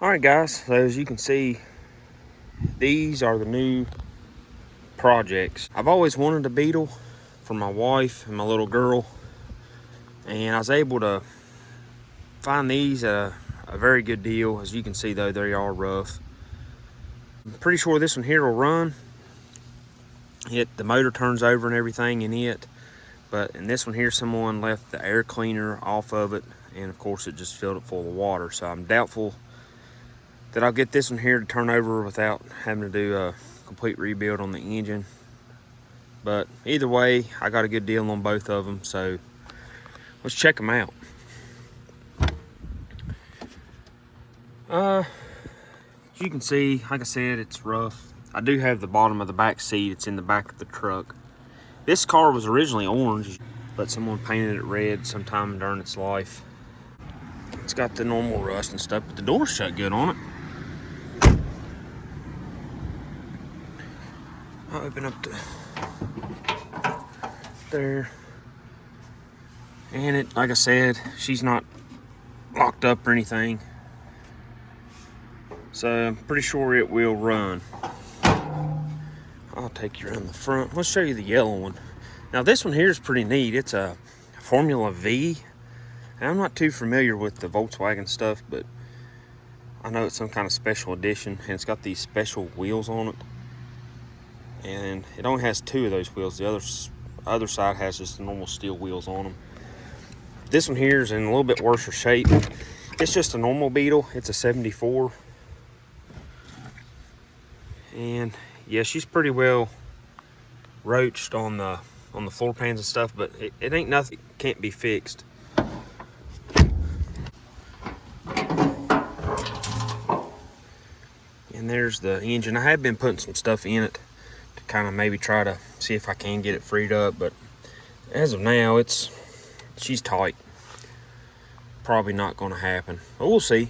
Alright guys, so as you can see, these are the new projects. I've always wanted a Beetle for my wife and my little girl, and I was able to find these at a very good deal. As you can see though, they are rough. I'm pretty sure this one here will run. The motor turns over and everything in it, but in this one here, someone left the air cleaner off of it, and of course it just filled it full of water. So I'm doubtful that I'll get this one here to turn over without having to do a complete rebuild on the engine. But either way, I got a good deal on both of them, so let's check them out. As you can see, like I said, it's rough. I do have the bottom of the back seat. It's in the back of the truck. This car was originally orange, but someone painted it red sometime during its life. It's got the normal rust and stuff, but the door's shut good on it. I'll open up there. And it, like I said, she's not locked up or anything. So I'm pretty sure it will run. I'll take you around the front. Let's show you the yellow one. Now this one here is pretty neat. It's a Formula V. And I'm not too familiar with the Volkswagen stuff, but I know it's some kind of special edition, and it's got these special wheels on it. And it only has two of those wheels. The other side has just the normal steel wheels on them. This one here is in a little bit worse shape. It's just a normal Beetle. It's a 74. And yeah, she's pretty well roached on the floor pans and stuff, but it ain't nothing can't be fixed. And there's the engine. I have been putting some stuff in it to kind of maybe try to see if I can get it freed up, but as of now, she's tight. Probably not going to happen, but we'll see.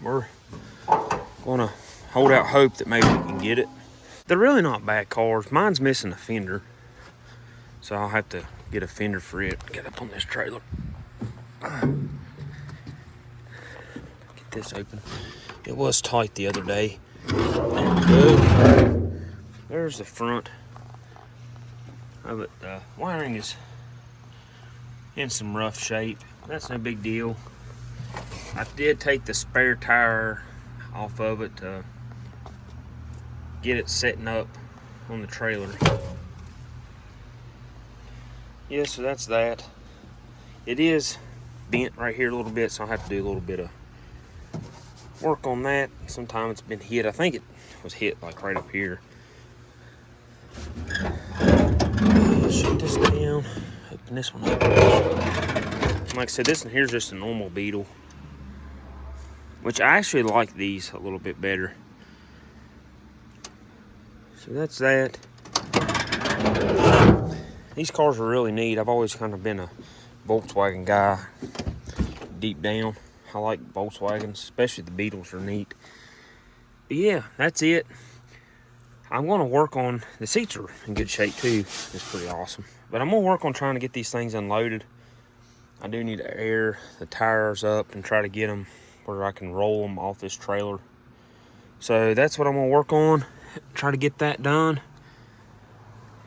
We're going to hold out hope that maybe we can get it. They're really not bad cars. Mine's missing a fender, so I'll have to get a fender for it. Get up on this trailer. Get this open. It was tight the other day. There we go. There's the front of it. The wiring is in some rough shape. That's no big deal. I did take the spare tire off of it to get it setting up on the trailer. Yeah, so that's that. It is bent right here a little bit, so I'll have to do a little bit of work on that. Sometime it's been hit. I think it was hit like right up here. Shut this down. Open this one up. Like I said, this one here's just a normal Beetle, which I actually like these a little bit better. So that's that. These cars are really neat. I've always kind of been a Volkswagen guy deep down. I like Volkswagens, especially the Beetles are neat. But yeah, that's it. I'm going to work on, the seats are in good shape too. It's pretty awesome. But I'm going to work on trying to get these things unloaded. I do need to air the tires up and try to get them where I can roll them off this trailer. So that's what I'm going to work on. Try to get that done.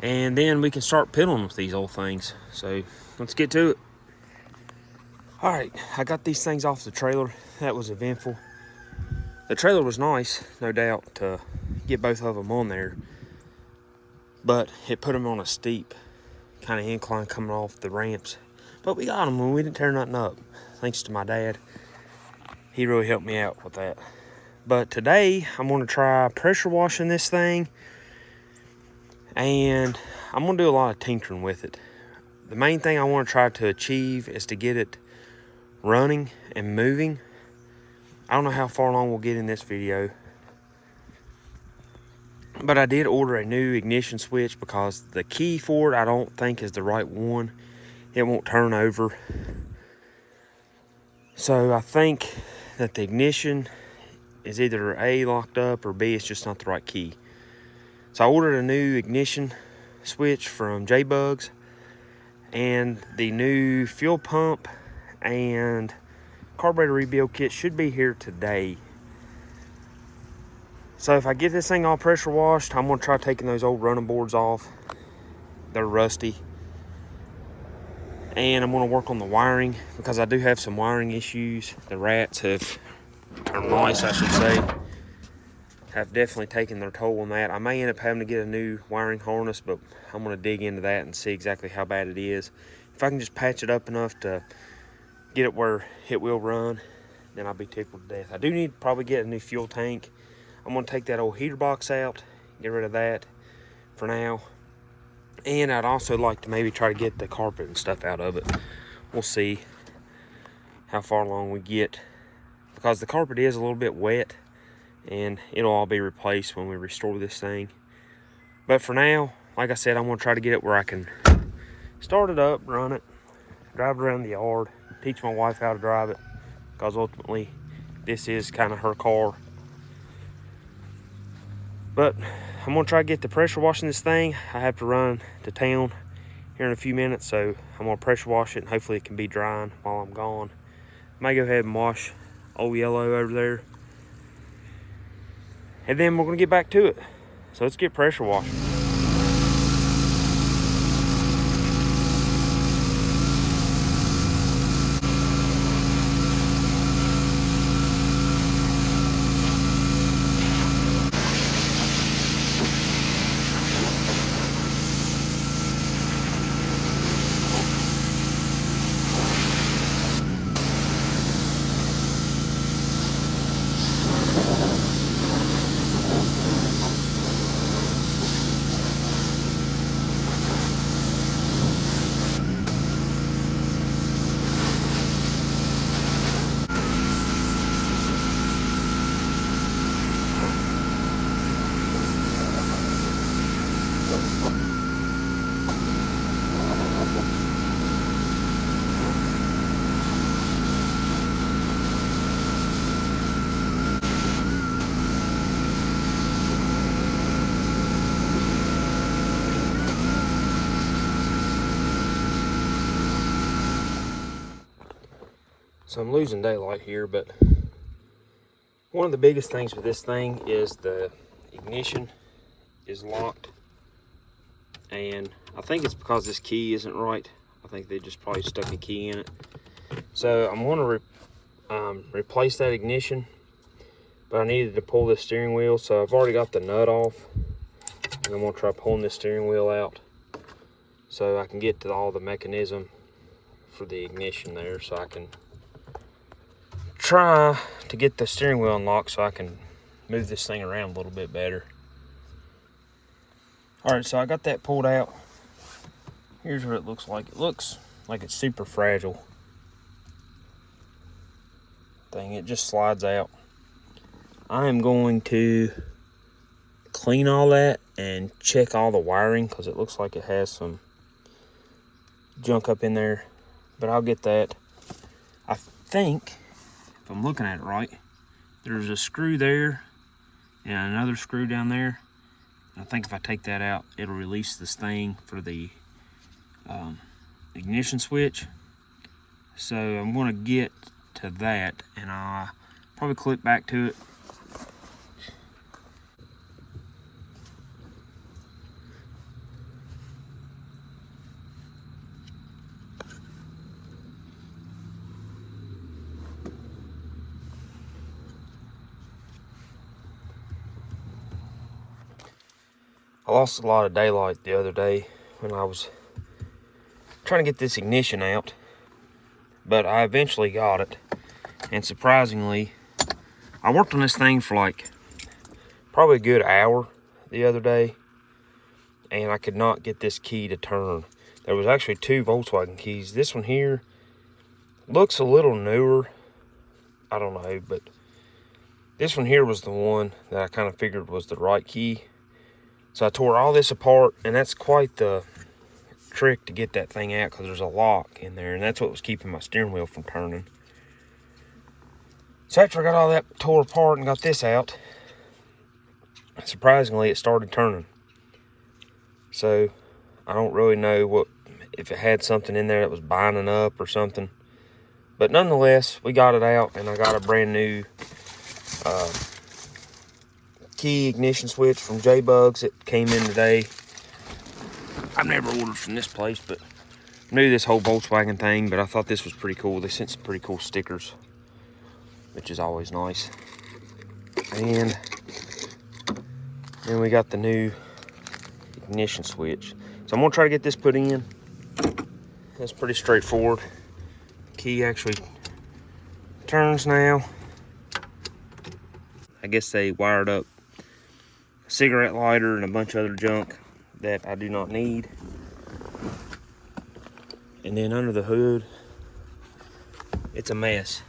And then we can start piddling with these old things. So let's get to it. All right, I got these things off the trailer. That was eventful. The trailer was nice, no doubt, to get both of them on there. But it put them on a steep kind of incline coming off the ramps. But we got them when we didn't tear nothing up. Thanks to my dad. He really helped me out with that. But today, I'm going to try pressure washing this thing. And I'm going to do a lot of tinkering with it. The main thing I want to try to achieve is to get it running and moving. I don't know how far along we'll get in this video, but I did order a new ignition switch because the key for it I don't think is the right one. It won't turn over. So I think that the ignition is either A, locked up, or B, it's just not the right key. So I ordered a new ignition switch from J-Bugs, and the new fuel pump and carburetor rebuild kit should be here today. So if I get this thing all pressure washed, I'm gonna try taking those old running boards off. They're rusty. And I'm gonna work on the wiring because I do have some wiring issues. The rats have, or mice I should say, have definitely taken their toll on that. I may end up having to get a new wiring harness, but I'm gonna dig into that and see exactly how bad it is. If I can just patch it up enough to get it where it will run, then I'll be tickled to death. I do need to probably get a new fuel tank. I'm gonna take that old heater box out, get rid of that for now. And I'd also like to maybe try to get the carpet and stuff out of it. We'll see how far along we get, because the carpet is a little bit wet and it'll all be replaced when we restore this thing. But for now, like I said, I'm gonna try to get it where I can start it up, run it, drive it around the yard, teach my wife how to drive it, because ultimately this is kind of her car. But I'm gonna try to get the pressure washing this thing. I have to run to town here in a few minutes, so I'm gonna pressure wash it and hopefully it can be drying while I'm gone. I may go ahead and wash old yellow over there, and then we're gonna get back to it. So let's get pressure washing. So I'm losing daylight here, but one of the biggest things with this thing is the ignition is locked, and I think it's because this key isn't right. I think they just probably stuck a key in it. So I'm going to replace that ignition, but I needed to pull this steering wheel, so I've already got the nut off, and I'm going to try pulling this steering wheel out so I can get to all the mechanism for the ignition there, so I can try to get the steering wheel unlocked so I can move this thing around a little bit better. Alright, so I got that pulled out. Here's what it looks like. It looks like it's super fragile. It just slides out. I am going to clean all that and check all the wiring, because it looks like it has some junk up in there, but I'll get that. I think, if I'm looking at it right, there's a screw there and another screw down there. I think if I take that out, it'll release this thing for the ignition switch. So I'm going to get to that, and I'll probably click back to it. I lost a lot of daylight the other day when I was trying to get this ignition out, but I eventually got it. And surprisingly, I worked on this thing for like probably a good hour the other day, and I could not get this key to turn. There was actually two Volkswagen keys. This one here looks a little newer, I don't know, but this one here was the one that I kind of figured was the right key. So I tore all this apart, and that's quite the trick to get that thing out, because there's a lock in there, and that's what was keeping my steering wheel from turning. So after I got all that tore apart and got this out, surprisingly it started turning. So I don't really know if it had something in there that was binding up or something, but nonetheless we got it out, and I got a brand new key ignition switch from J-Bugs. It came in today. I've never ordered from this place, but I knew this whole Volkswagen thing, but I thought this was pretty cool. They sent some pretty cool stickers, which is always nice. And then we got the new ignition switch. So I'm gonna try to get this put in. It's pretty straightforward. Key actually turns now. I guess they wired up a cigarette lighter and a bunch of other junk that I do not need. And then under the hood, it's a mess.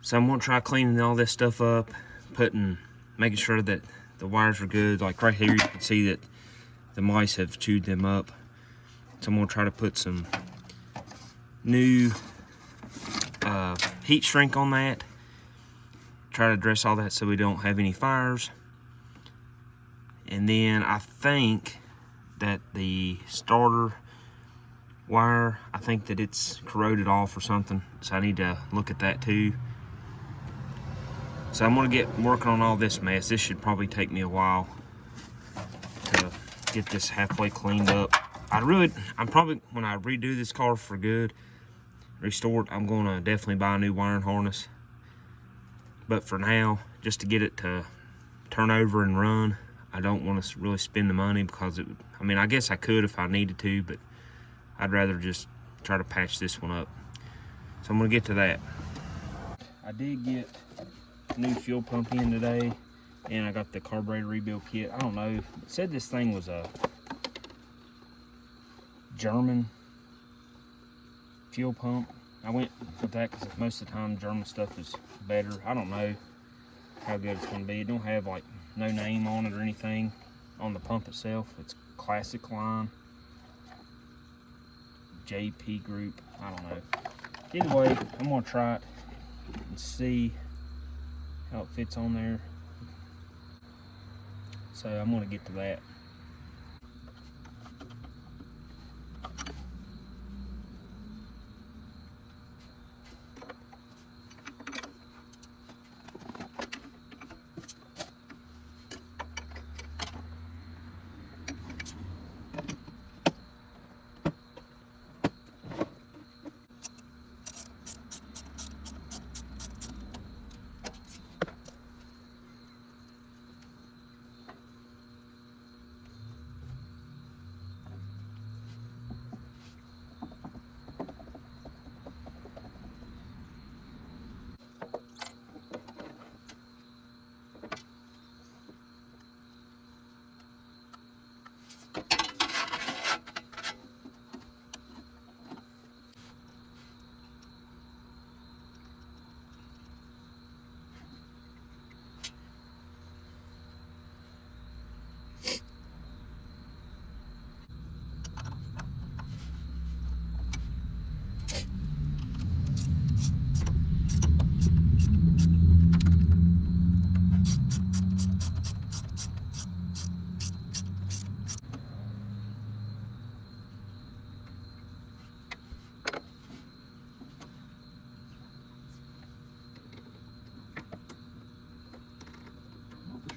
So I'm gonna try cleaning all this stuff up, making sure that the wires are good. Like right here, you can see that the mice have chewed them up. So I'm gonna try to put some new heat shrink on that. Try to address all that so we don't have any fires. And then I think that the starter wire, I think that it's corroded off or something. So I need to look at that too. So I'm gonna get working on all this mess. This should probably take me a while to get this halfway cleaned up. I'm probably, when I redo this car for good, restore it, I'm gonna definitely buy a new wiring harness. But for now, just to get it to turn over and run, I don't want to really spend the money because I mean, I guess I could if I needed to, but I'd rather just try to patch this one up. So I'm gonna get to that. I did get a new fuel pump in today, and I got the carburetor rebuild kit. I don't know, it said this thing was a German fuel pump. I went with that because most of the time German stuff is better. I don't know how good it's going to be. It don't have like no name on it or anything on the pump itself. It's classic line, JP group. I don't know. Either way, I'm going to try it and see how it fits on there. So I'm going to get to that.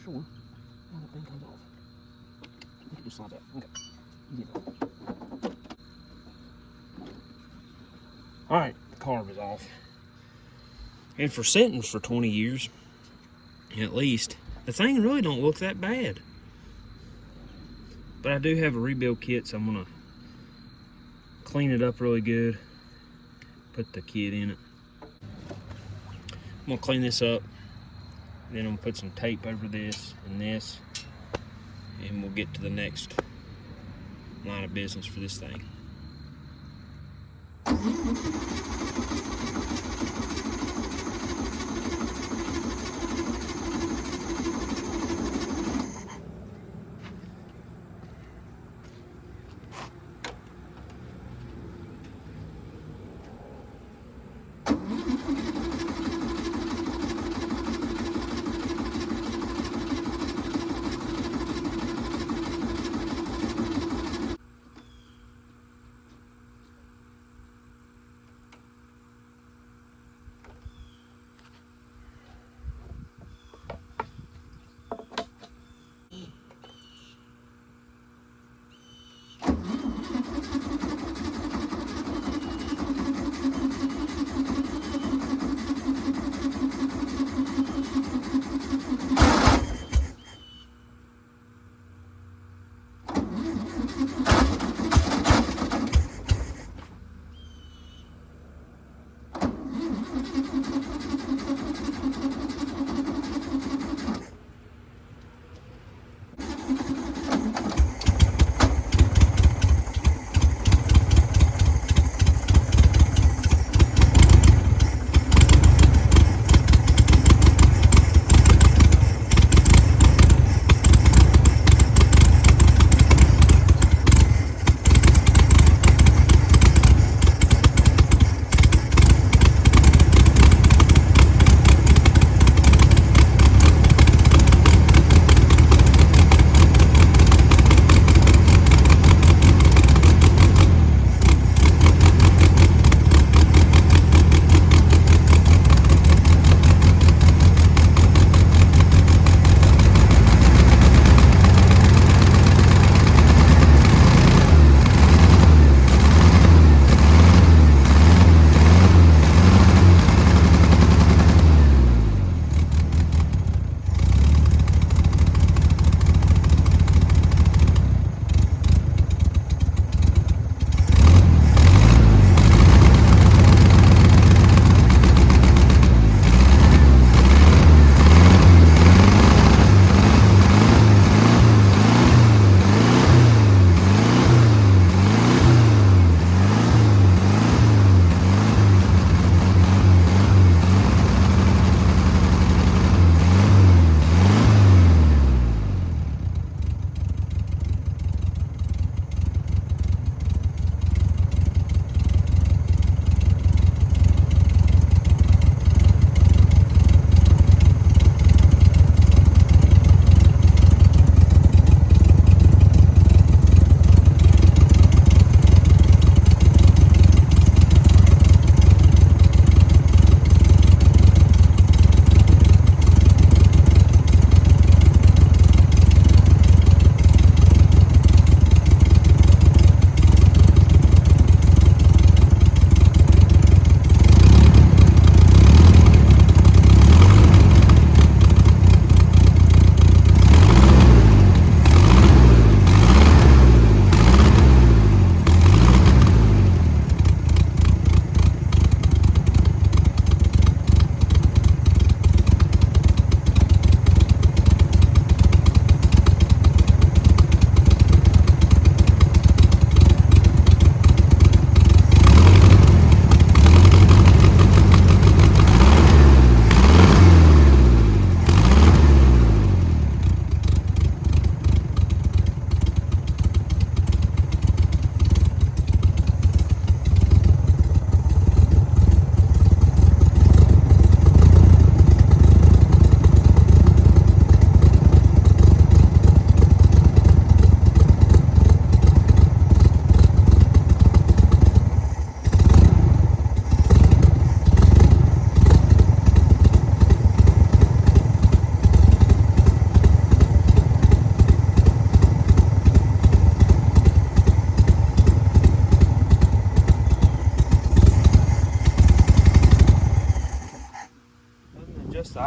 Sure. Now that thing comes off. You can just slide that. Okay. Yeah. Alright, the carb is off. And for sitting for 20 years, at least, the thing really don't look that bad. But I do have a rebuild kit, so I'm gonna clean it up really good. Put the kit in it. I'm gonna clean this up. Then I'm gonna put some tape over this and this, and we'll get to the next line of business for this thing.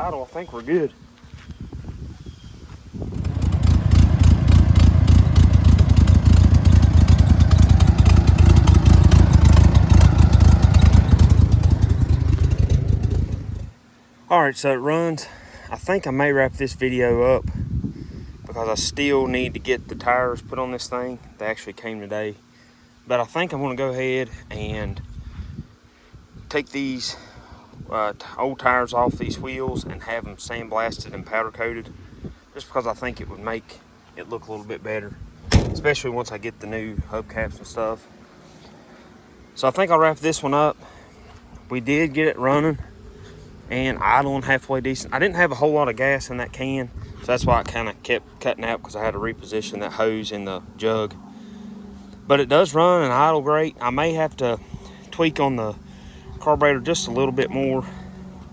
idle, I think we're good. All right, so it runs. I think I may wrap this video up because I still need to get the tires put on this thing. They actually came today. But I think I'm gonna go ahead and take these old tires off these wheels and have them sandblasted and powder coated, just because I think it would make it look a little bit better, especially once I get the new hubcaps and stuff. So I think I'll wrap this one up. We did get it running and idling halfway decent. I didn't have a whole lot of gas in that can, so that's why I kind of kept cutting out, because I had to reposition that hose in the jug. But it does run and idle great. I may have to tweak on the carburetor just a little bit more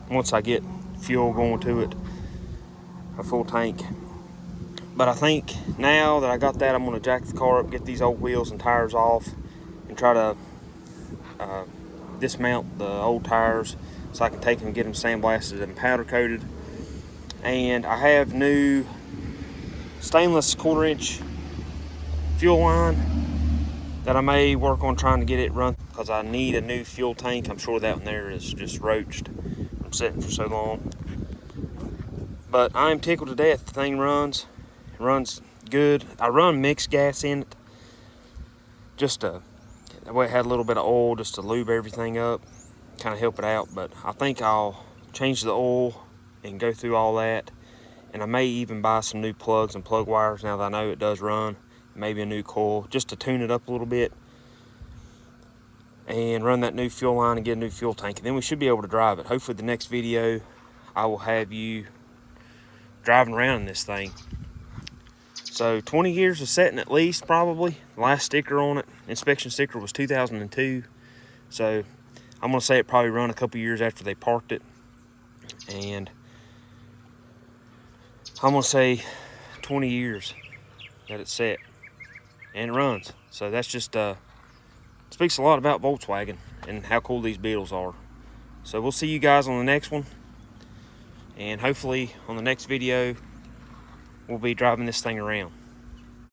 once I get fuel going to it, a full tank. But I think now that I got that, I'm going to jack the car up, get these old wheels and tires off, and try to dismount the old tires so I can take them and get them sandblasted and powder coated. And I have new stainless 1/4-inch fuel line that I may work on trying to get it run, because I need a new fuel tank. I'm sure that one there is just roached from sitting for so long. But I'm tickled to death. The thing runs. It runs good. I run mixed gas in it, just that way it had a little bit of oil just to lube everything up, kind of help it out. But I think I'll change the oil and go through all that, and I may even buy some new plugs and plug wires now that I know it does run. Maybe a new coil just to tune it up a little bit, and run that new fuel line and get a new fuel tank, and then we should be able to drive it. Hopefully the next video I will have you driving around in this thing. So 20 years of setting at least, probably. The last sticker on it, inspection sticker, was 2002. So I'm gonna say it probably run a couple years after they parked it, and I'm gonna say 20 years that it's set and it runs. So that's just speaks a lot about Volkswagen and how cool these Beetles are. So we'll see you guys on the next one, and hopefully on the next video we'll be driving this thing around.